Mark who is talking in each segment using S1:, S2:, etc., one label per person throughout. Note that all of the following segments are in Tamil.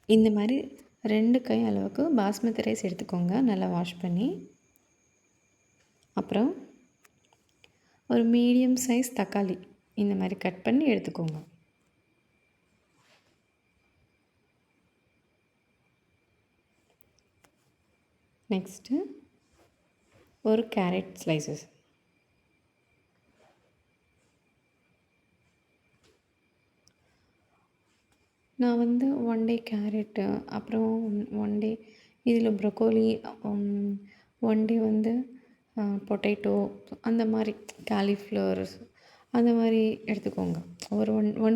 S1: இந்த மாதிரி 2 கை அளவுக்கு பாஸ்மதி ரைஸ் எடுத்துக்கோங்க, நல்லா வாஷ் பண்ணி. அப்புறம் ஒரு மீடியம் சைஸ் தக்காளி இந்த மாதிரி கட் பண்ணி எடுத்துக்கோங்க. நெக்ஸ்ட்டு ஒரு கேரட் ஸ்லைசஸ். நான் வந்து 1 டே கேரட்டு, அப்புறம் 1 டே இதில் ப்ரொக்கோலி, 1 டே வந்து பொட்டேட்டோ, அந்த மாதிரி காலிஃப்ளவர்ஸ் அந்த மாதிரி எடுத்துக்கோங்க. ஒரு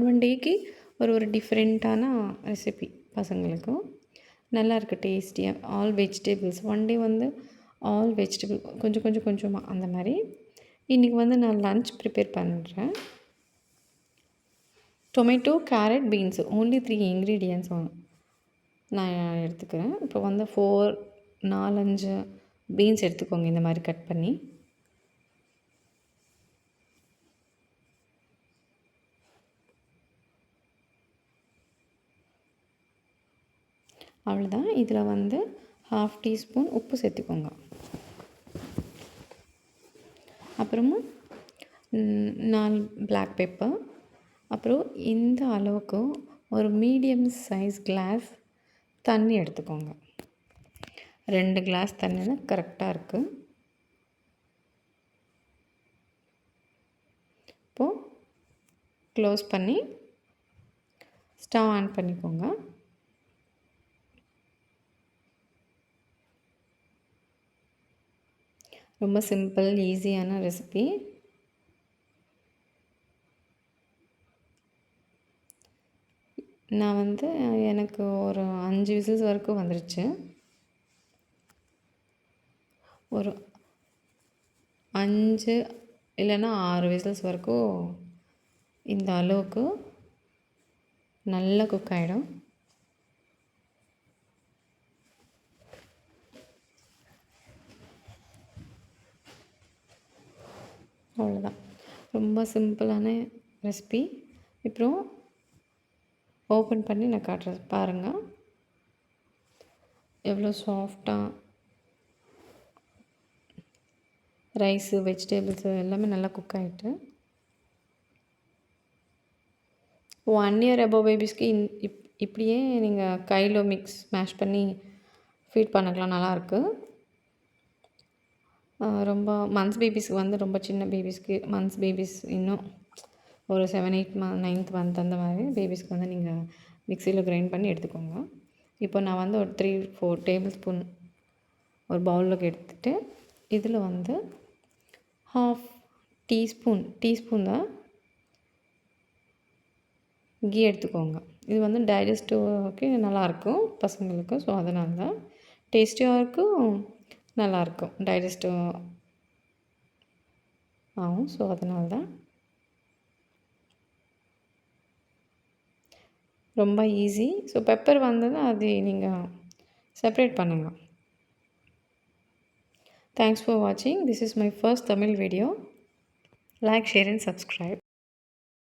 S1: ஒன் டேக்கு ஒரு டிஃப்ரெண்ட்டான ரெசிபி பசங்களுக்கும் நல்லாயிருக்கு டேஸ்டியாக. ஆல் வெஜிடபிள்ஸ் 1 டே வந்து ஆல் வெஜிடபிள் கொஞ்சமாக அந்த மாதிரி. இன்றைக்கி வந்து நான் லன்ச் ப்ரிப்பேர் பண்ணுறேன். Tomato, carrot, beans only 3 ingredients நான் எடுத்துக்கிறேன். இப்போ வந்து 4-5 பீன்ஸ் எடுத்துக்கோங்க இந்த மாதிரி கட் பண்ணி. அவ்வளோதான். இதில் வந்து 1/2 டீஸ்பூன் உப்பு சேர்த்துக்கோங்க. அப்புறமா 4 பிளாக் பெப்பர். அப்புறம் இந்த அளவுக்கு ஒரு மீடியம் சைஸ் கிளாஸ் தண்ணி எடுத்துக்கோங்க. 2 கிளாஸ் தண்ணினா கரெக்டாக இருக்குது. இப்போது க்ளோஸ் பண்ணி ஸ்டவ் ஆன் பண்ணிக்கோங்க. ரொம்ப சிம்பிள் ஈஸியான ரெசிபி. நான் வந்து எனக்கு ஒரு 5 விசில்ஸ் வரைக்கும் வந்துருச்சு. ஒரு 5 இல்லைன்னா 6 விசில்ஸ் வரைக்கும் இந்த அளவுக்கு நல்லா குக் ஆகிடும். அவ்வளோதான். ரொம்ப சிம்பிளான ரெசிபி. அப்புறம் ஓப்பன் பண்ணி நான் காட்டுறேன் பாருங்கள், எவ்வளோ சாஃப்டாக ரைஸு வெஜிடபிள்ஸு எல்லாமே நல்லா குக் ஆகிட்டு. 1 இயர் அபோவ் பேபிஸ்க்கு இப்படியே நீங்கள் கையில் மேஷ் பண்ணி ஃபீட் பண்ணக்கலாம், நல்லாயிருக்கு. ரொம்ப மந்த்ஸ் பேபிஸ்க்கு வந்து ரொம்ப சின்ன பேபிஸ்க்கு, மந்த்ஸ் பேபிஸ் இன்னும் ஒரு 7, 8 9th மந்த் அந்த மாதிரி பேபிஸ்க்கு வந்து நீங்கள் மிக்சியில் கிரைண்ட் பண்ணி எடுத்துக்கோங்க. இப்போ நான் வந்து ஒரு 3-4 டேபிள் ஸ்பூன் ஒரு பவுலில் எடுத்துகிட்டு இதில் வந்து 1/2 டீஸ்பூன் தான் கீ எடுத்துக்கோங்க. இது வந்து டைஜஸ்டிவ்க்கு நல்லாயிருக்கும் பசங்களுக்கு. ஸோ அதனால தான் டேஸ்டியாக இருக்கும், நல்லாயிருக்கும், டைஜஸ்டிவ் ஆகும். ஸோ அதனால தான் ரொம்ப ஈஸி. ஸோ பெப்பர் வந்தது அது நீங்கள் செப்பரேட் பண்ணுங்கள். தேங்க்ஸ் ஃபார் வாட்சிங். This is my first Tamil video. Like, share and subscribe.